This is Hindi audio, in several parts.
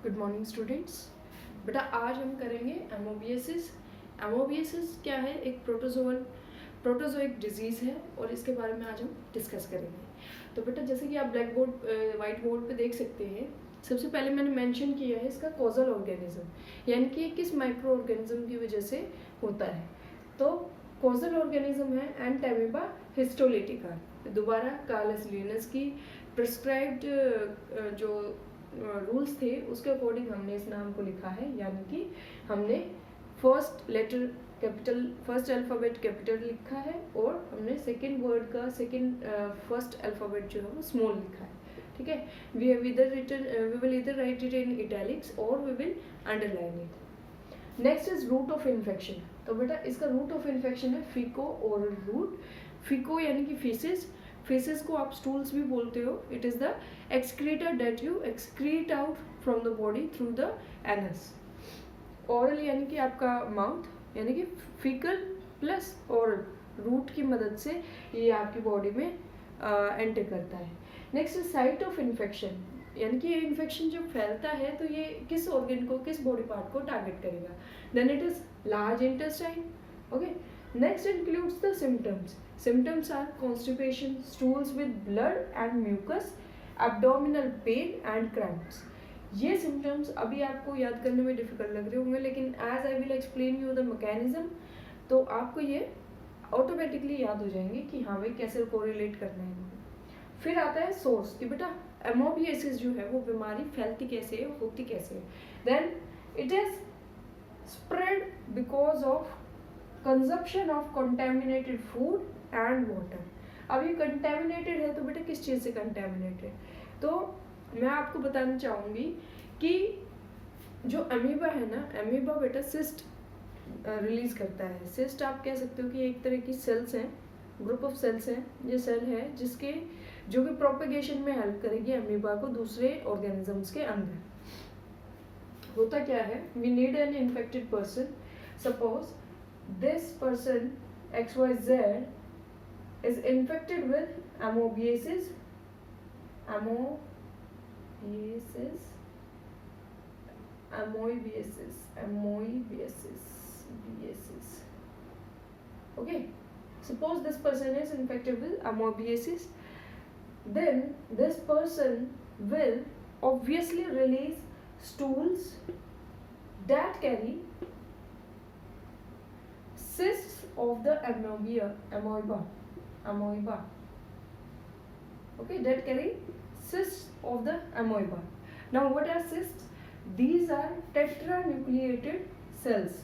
Good morning students. बेटा आज हम करेंगे एमोबियासिस। एमोबियासिस क्या है? एक प्रोटोजोइक डिजीज़ है और इसके बारे में आज हम डिस्कस करेंगे। तो बेटा जैसे कि आप ब्लैक बोर्ड वाइट बोर्ड पे देख सकते हैं, सबसे पहले मैंने मेंशन किया है इसका कॉजल ऑर्गेनिज्म, यानी कि किस माइक्रो ऑर्गेनिज्म की वजह से होता है। तो कॉजल ऑर्गेनिज्म है एंटेमीबा हिस्टोलिटिका। दोबारा कार्लस लिनस की प्रिस्क्राइब्ड जो रूल्स थे उसके अकॉर्डिंग हमने इस नाम को लिखा है, यानी कि हमने first letter capital, first alphabet capital लिखा है और हमने सेकंड वर्ड का फर्स्ट अल्फ़ाबेट जो है वो स्मॉल लिखा है। ठीक है, वी विल इधर राइट इट इन इटैलिक्स और we will underline it. Next is root of infection. तो बेटा इसका रूट ऑफ इन्फेक्शन है फीको ओरल रूट। फीको यानी कि फीसिस, फेसेस को आप स्टूल्स भी बोलते हो। It is the excreta that you excrete out from the body through the anus. Oral यानी कि आपका माउथ, यानी कि फीकल प्लस ओरल रूट की मदद से ये आपकी बॉडी में एंटर करता है। नेक्स्ट साइट ऑफ इन्फेक्शन, यानी कि ये इन्फेक्शन जब फैलता है तो ये किस ऑर्गन को, किस बॉडी पार्ट को टारगेट करेगा। Then it is large intestine. Okay, next includes the symptoms. Symptoms are constipation, stools with blood and mucus, abdominal pain and cramps. ये symptoms अभी आपको याद करने में डिफिकल्ट लग रहे होंगे, लेकिन as I will explain you the mechanism, तो आपको ये ऑटोमेटिकली याद हो जाएंगे कि हाँ भाई कैसे कोरिलेट करना है। फिर आता है सोर्स कि बेटा एमोबियासिस जो है वो बीमारी फैलती कैसे है, होती कैसे है। Then it is spread because of consumption of contaminated food and water. अब ये कंटेमिनेटेड है तो बेटा किस चीज़ से कंटेमिनेटेड? तो मैं आपको बताना चाहूँगी कि जो अमीबा है ना, अमीबा बेटा सिस्ट रिलीज करता है। सिस्ट आप कह सकते हो कि एक तरह की सेल्स हैं, ग्रुप ऑफ सेल्स हैं। ये सेल है जिसके जो कि प्रोपेगेशन में हेल्प करेगी अमीबा को दूसरे ऑर्गेनिजम्स के अंदर। होता क्या है, we need an infected person. Suppose this person XYZ is infected with amoebiasis, okay, suppose this person is infected with amoebiasis, then this person will obviously release stools that carry cysts of the amoeba. Okay, that carry cysts of the amoeba. Now what are cysts? These are tetranucleated cells.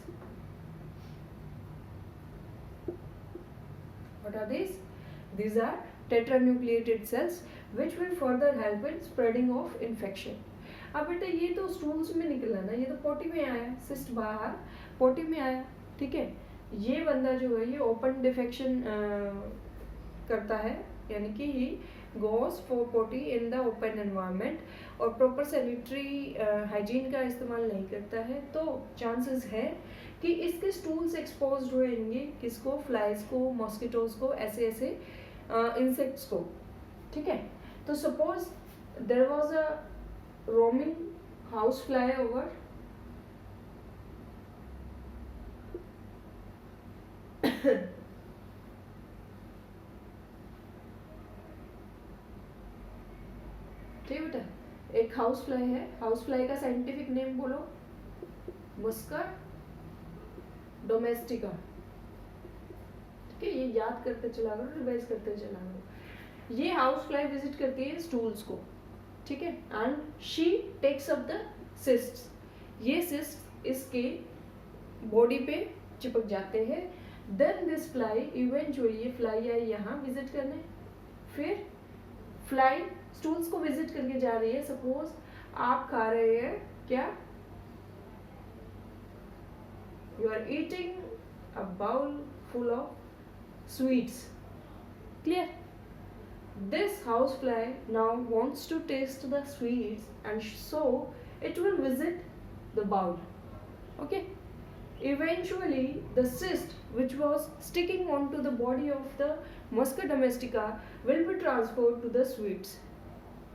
What are these? These are tetranucleated cells which will further help in spreading of infection. अब बेटा ये तो स्टूल्स में निकला ना, ये तो पोटी में आया, सिस्ट बाहर पोटी में आया। ठीक है, ये बंदा जो है ये ओपन डिफेक्शन करता है, यानी कि he goes for potty in the open environment और प्रॉपर सैनिटरी हाइजीन का इस्तेमाल नहीं करता है, तो चांसेस है कि इसके स्टूल्स एक्सपोज होंगे किसको, फ्लाइज को, मॉस्किटोज को, ऐसे ऐसे इंसेक्ट्स को। ठीक है, तो suppose there was a roaming house fly over ठीक बेटा, एक हाउस फ्लाई है। हाउस फ्लाई का साइंटिफिक नेम बोलो, मस्का डोमेस्टिका। ठीक है, ये याद करते चला करो, रिवाइज करते चला करो। ये हाउस फ्लाई विजिट करती है स्टूल्स को, ठीक है, and she takes up the cysts. ये सिस्ट इसके बॉडी पे चिपक जाते हैं। देन दिस फ्लाई इवेंचुअली, ये फ्लाई आई यहाँ विजिट करने, फिर फ्लाई स्टूल्स को विजिट करके जा रही है। सपोज आप खा रहे हैं क्या, you are eating a bowl full of sweets. Clear? This housefly now wants to taste the sweets and so it will visit the bowl. Okay? Eventually the cyst which was sticking onto the body of the Musca domestica will be transferred to the sweets.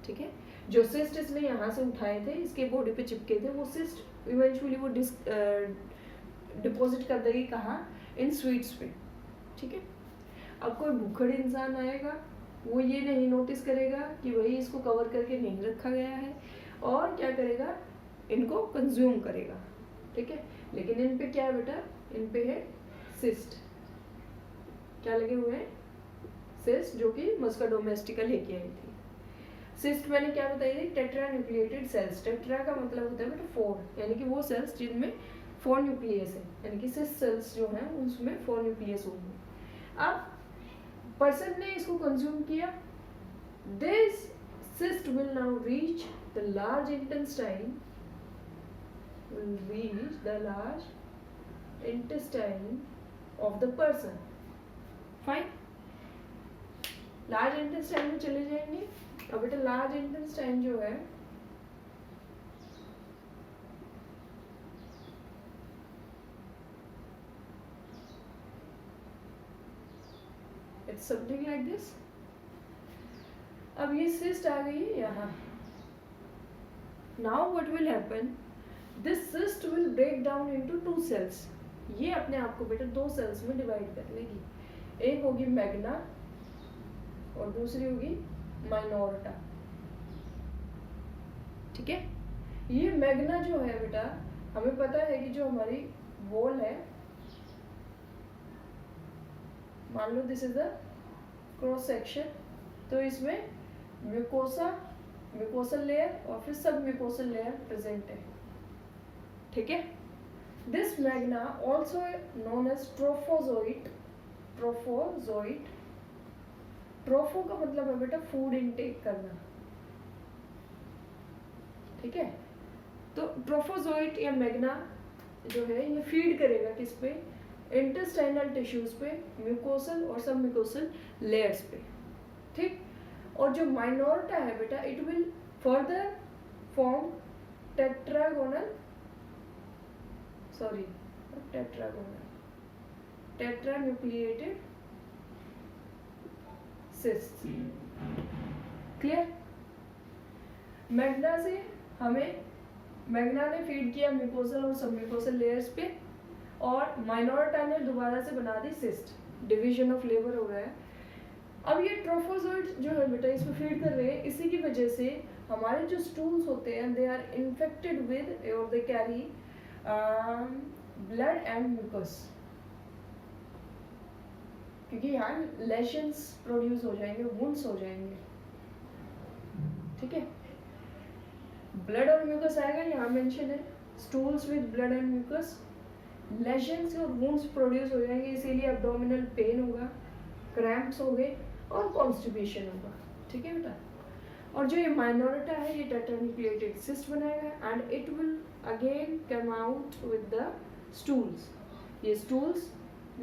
ठीक है, जो सिस्ट इसने यहाँ से उठाए थे, इसके बॉडी पे चिपके थे, वो सिस्ट इवेंचुअली वो डिपॉजिट कर देगी कहाँ, इन स्वीट्स पे, ठीक है। अब कोई भूखड़ इंसान आएगा, वो ये नहीं नोटिस करेगा कि भाई इसको कवर करके नहीं रखा गया है, और क्या करेगा, इनको कंज्यूम करेगा, ठीक है। लेकिन इन पे क्या है बेटा, इन पे है सिस्ट, क्या लगे हुए हैं, सिस्ट, जो कि मस्का डोमेस्टिका लेके आई थी। सिस्ट मैंने क्या बताई थी, टेट्रा न्यूक्लिएटेड सेल्स। टेट्रा का मतलब होता है बेटा 4, यानी कि वो सेल्स जिनमें 4 न्यूक्लियस है, यानी कि सिस्ट सेल्स जो हैं उसमें 4 न्यूक्लियस होंगे। अब पर्सन ने इसको कंज्यूम किया, this cyst will now reach the large intestine, of the person. Fine. Large intestine में चले जाएंगे। अब बेटा लार्ज इंटेस्टाइन जो है it's something like this। अब ये सिस्ट आ गई है यहाँ। Now what will happen? This cyst will break down into 2 cells। ये अपने आप को बेटा 2 सेल्स में डिवाइड कर लेगी। एक होगी मैग्ना और दूसरी होगी माइनोर्टा, ठीक है। ये मैग्ना जो है बेटा, हमें पता है कि जो हमारी वॉल है, मान लो this is the cross section, तो इसमें म्यूकोसल लेयर और फिर सब म्यूकोसल लेयर प्रेजेंट है, ठीक है। This magna also known as trophozoite. Tropho का मतलब है बेटा फूड इनटेक करना, ठीक है। तो ट्रोफोजोइट या मैग्ना जो है ये फीड करेगा किस पे, इंटेस्टाइनल टिश्यूज पे, म्यूकोसल और सब म्यूकोसल लेयर्स पे, ठीक। और जो माइनोर्टा है बेटा, it will further form tetranucleated cyst. Clear. Magna ने फीड किया म्यूकोसल और सब म्यूकोसल लेयर्स पे, और माइनोर्टा ने दोबारा से बना दी सिस्ट। डिवीजन ऑफ लेबर हो रहा है। अब ये ट्रोफोजोइट जो है बेटा इसमें फीड कर रहे हैं, इसी की वजह से हमारे जो स्टूल्स होते हैं दे आर इन्फेक्टेड विद और they carry blood and mucus, क्योंकि यहाँ लेशंस प्रोड्यूस हो जाएंगे, वुंड्स हो जाएंगे, ठीक है। ब्लड और म्यूकस आएगा, यहाँ मेंशन है stools with blood and mucus, lesions और वुंड्स प्रोड्यूस हो जाएंगे, इसीलिए एब्डोमिनल पेन होगा, क्रैम्प्स हो गए और कॉन्स्टिपेशन होगा, ठीक है बेटा। और जो ये माइनोर्टा है ये टेट्रान्यूक्लिएटेड सिस्ट बनाएगा and it will again come out with the stools. ये स्टूल्स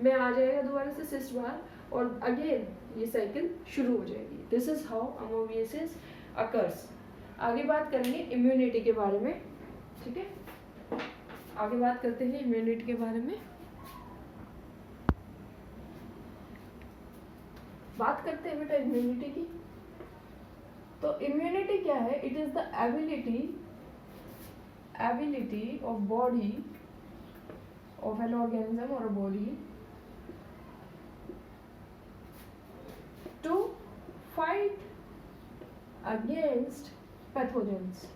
में आ जाएगा दोबारा से सिस्ट बाहर, और अगेन ये साइकिल शुरू हो जाएगी। This is how amoebiasis occurs. आगे बात करेंगे इम्यूनिटी के बारे में, ठीक है। आगे बात करते हैं इम्यूनिटी के बारे में। बात करते हैं बेटा इम्यूनिटी की। तो इम्यूनिटी क्या है? It is the ability of body of an organism or a body to fight against pathogens.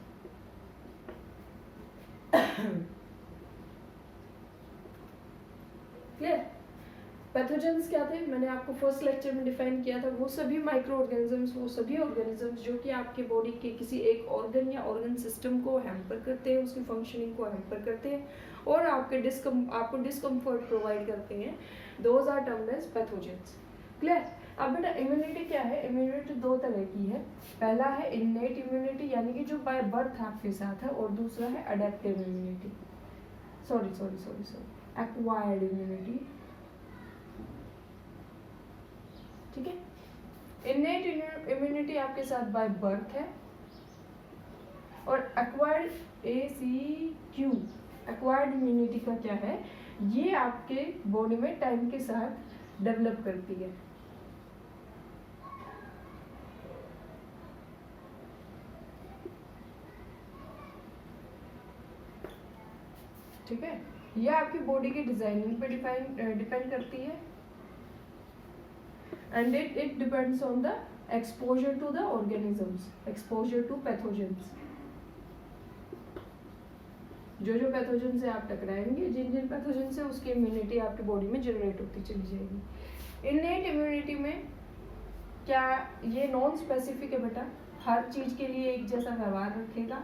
Clear? Pathogens क्या थे? मैंने आपको फर्स्ट लेक्चर में डिफाइन किया था। वो सभी माइक्रो ऑर्गेनिजम्स, वो सभी ऑर्गेनिजम्स जो कि आपके बॉडी के किसी एक ऑर्गन या ऑर्गन सिस्टम को हैम्पर करते हैं, उसकी फंक्शनिंग को हैम्पर करते हैं और आपको डिस्कम्फर्ट प्रोवाइड करते हैं, those are termed as pathogens. Clear? अब बेटा इम्यूनिटी क्या है? इम्यूनिटी दो तरह की है। पहला है इन्नेट इम्यूनिटी, यानी कि जो बाय बर्थ आपके साथ है, और दूसरा है अडेप्टिव इम्यूनिटी, एक्वायर्ड इम्यूनिटी। ठीक है, इन्नेट इम्यूनिटी आपके साथ बाय बर्थ है, और एक्वायर्ड ACQ एक्वायर्ड इम्यूनिटी का क्या है? ये आपके बॉडी में टाइम के साथ डेवलप करती है। ठीक है, यह आपकी बॉडी की डिजाइनिंग पे डिपेंड करती है, and it depends on the exposure to the organisms, exposure to pathogens. जो जो पैथोजन से आप टकराएंगे, जिन जिन पैथोजन से, उसकी इम्यूनिटी आपकी बॉडी में जनरेट होती चली जाएगी। इननेट इम्यूनिटी में क्या, ये नॉन स्पेसिफिक है बेटा, हर चीज के लिए एक जैसा व्यवहार रखेगा,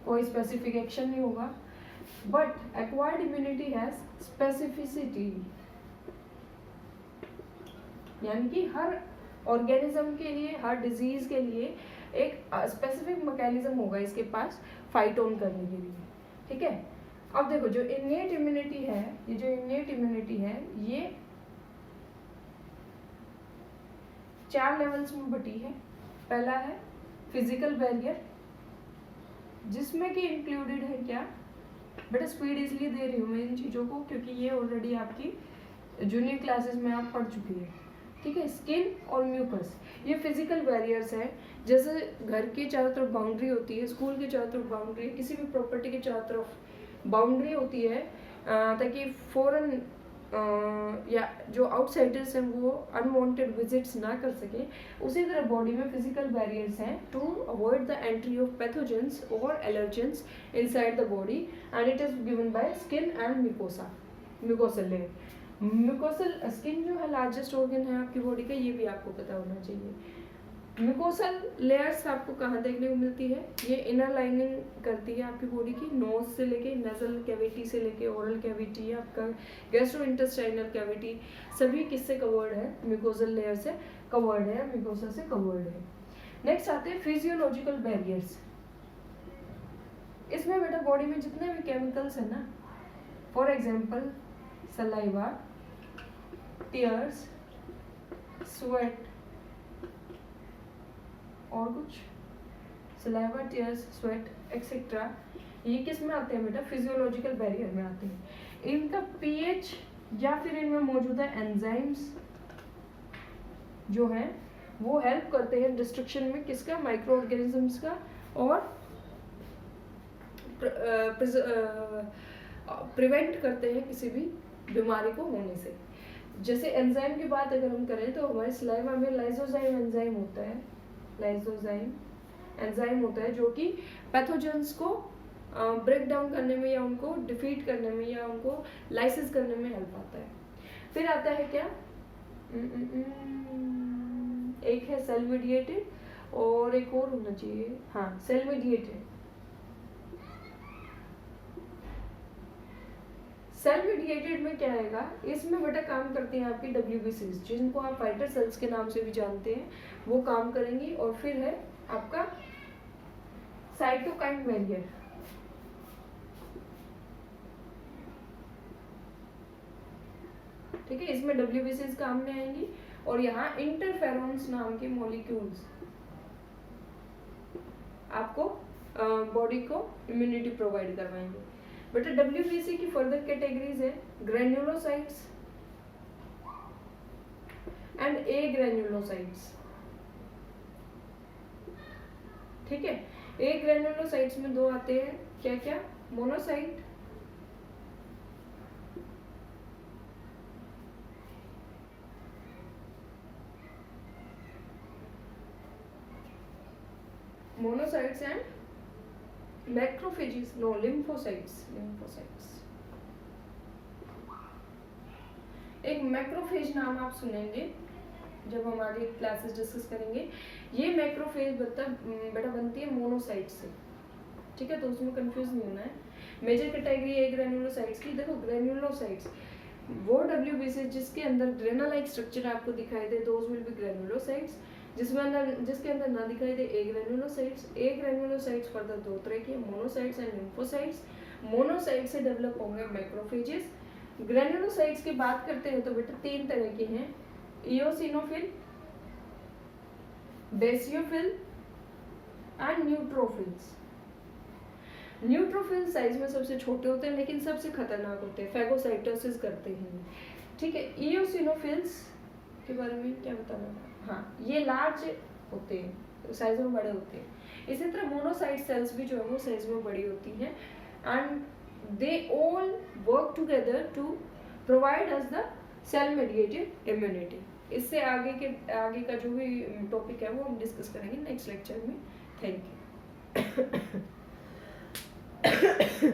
कोई स्पेसिफिक एक्शन नहीं होगा। But acquired immunity has specificity, यानी कि हर ऑर्गेनिज्म के लिए, हर डिजीज के लिए एक स्पेसिफिक मैकेनिज्म होगा इसके पास फाइट ऑन करने के लिए। ठीक है, अब देखो जो इननेट इम्यूनिटी है, ये जो इननेट इम्यूनिटी है, ये 4 लेवल्स में बटी है। पहला है फिजिकल बैरियर, जिसमें कि इंक्लूडेड है क्या बेटा, स्पीड इसलिए दे रही हूँ मैं इन चीज़ों को क्योंकि ये ऑलरेडी आपकी जूनियर क्लासेस में आप पढ़ चुकी है। ठीक है, स्किन और म्यूकस, ये फिजिकल बैरियर्स हैं। जैसे घर के चारों तरफ बाउंड्री होती है, स्कूल के चारों तरफ बाउंड्री, किसी भी प्रॉपर्टी के चारों तरफ बाउंड्री होती है ताकि फॉरेन या जो आउटसाइडर्स हैं वो अनवांटेड विजिट्स ना कर सके। उसी तरह बॉडी में फिजिकल बैरियर्स हैं to avoid the entry of pathogens और allergens inside the body, and it is given by skin and mucosa, mucosal layer. Mucosal skin जो है लार्जेस्ट ऑर्गन है आपकी बॉडी का, ये भी आपको पता होना चाहिए। म्यूकोसल लेयर्स आपको कहाँ देखने को मिलती है, ये इनर लाइनिंग करती है आपकी बॉडी की, नोज से लेके नेजल कैविटी से लेके ओरल कैविटी, आपका गैस्ट्रोइंटेस्टाइनल कैविटी, सभी किससे कवर्ड है, म्यूकोसल लेयर से कवर्ड है, म्यूकोसा से कवर्ड है। नेक्स्ट आते हैं फिजियोलॉजिकल बैरियर्स। इसमें बेटा बॉडी में जितने भी केमिकल्स है ना, for example saliva, tears, sweat और कुछ, सलाइवा, टीयर्स, स्वेट एक्सेट्रा, ये किस में आते हैं बेटा, फिजियोलॉजिकल बैरियर में आते हैं। इनका पीएच या फिर इनमें मौजूद एंजाइम्स जो हैं वो हेल्प करते हैं डिस्ट्रक्शन में किसका, माइक्रो ऑर्गेनिजम्स का, और प्रिवेंट करते हैं किसी भी बीमारी को होने से। जैसे एंजाइम की बात अगर हम करें तो हमारे सलाइवा में लाइसोजाइम एंजाइम होता है, लाइसोजाइम एंजाइम होता है जो कि पैथोजेंस को ब्रेक डाउन करने में या उनको डिफीट करने में या उनको लाइसिस करने में हेल्प आता है। फिर आता है क्या, एक है सेल मीडिएटेड और एक और होना चाहिए, हाँ सेल मीडिएटेड। सेल मीडिएटेड में क्या आएगा, इसमें बेटा काम करती हैं आपकी WBCs, जिनको आप फाइटर सेल्स के नाम से भी जानते हैं, वो काम करेंगी। और फिर है आपका साइटोकाइन बैरियर, ठीक है, इसमें WBCs काम में आएंगी। और यहाँ इंटरफेरोन्स नाम के मॉलिक्यूल्स आपको बॉडी को इम्यूनिटी प्रोवाइड करवाएंगे। बेटा WBC की फर्दर कैटेगरीज है ग्रेन्युलोसाइट्स एंड ए ग्रेन्युलोसाइट्स। ठीक है, ए ग्रेन्युलोसाइट्स में दो आते हैं, क्या क्या, monocyte monocytes and macrophages, no lymphocytes, lymphocytes. एक मैक्रोफेज नाम आप सुनेंगे जब हम आगे क्लासेस डिस्कस करेंगे। ये मैक्रोफेज बेटा बनती है मोनोसाइट से, ठीक है, तो उसमें कंफ्यूज नहीं होना है। मेजर कैटेगरी है ग्रेन्युलोसाइट्स की। देखो ग्रेन्युलोसाइट्स वो WBC जिसके अंदर ग्रेना लाइक स्ट्रक्चर आपको दिखाई दे, दोज विल बी ग्रेन्युलोसाइट्स। जिसके अंदर ना दिखाई दे ए ग्रेन्युलोसाइट्स। ए ग्रेन्युलोसाइट्स फर्दर दो तरह के, मोनोसाइट्स एंड लिम्फोसाइट्स। मोनोसाइट से डेवलप होंगे मैक्रोफेजेस। ग्रेन्युलोसाइट्स की बात करते हैं तो बेटा 3 तरह के हैं, eosinophil, basophil and neutrophils. Neutrophil size में सबसे छोटे होते हैं लेकिन सबसे खतरनाक होते हैं, फैगोसाइटोसिस करते हैं, ठीक है। इओसिनोफिल्स के बारे में क्या बताना था, हाँ ये लार्ज होते हैं, साइज में बड़े होते हैं। इसी तरह मोनोसाइट सेल्स भी जो है वो साइज में बड़ी होती हैं। And they all work together to provide us the cell mediated immunity. इससे आगे का जो भी टॉपिक है वो हम डिस्कस करेंगे नेक्स्ट लेक्चर में. Thank you.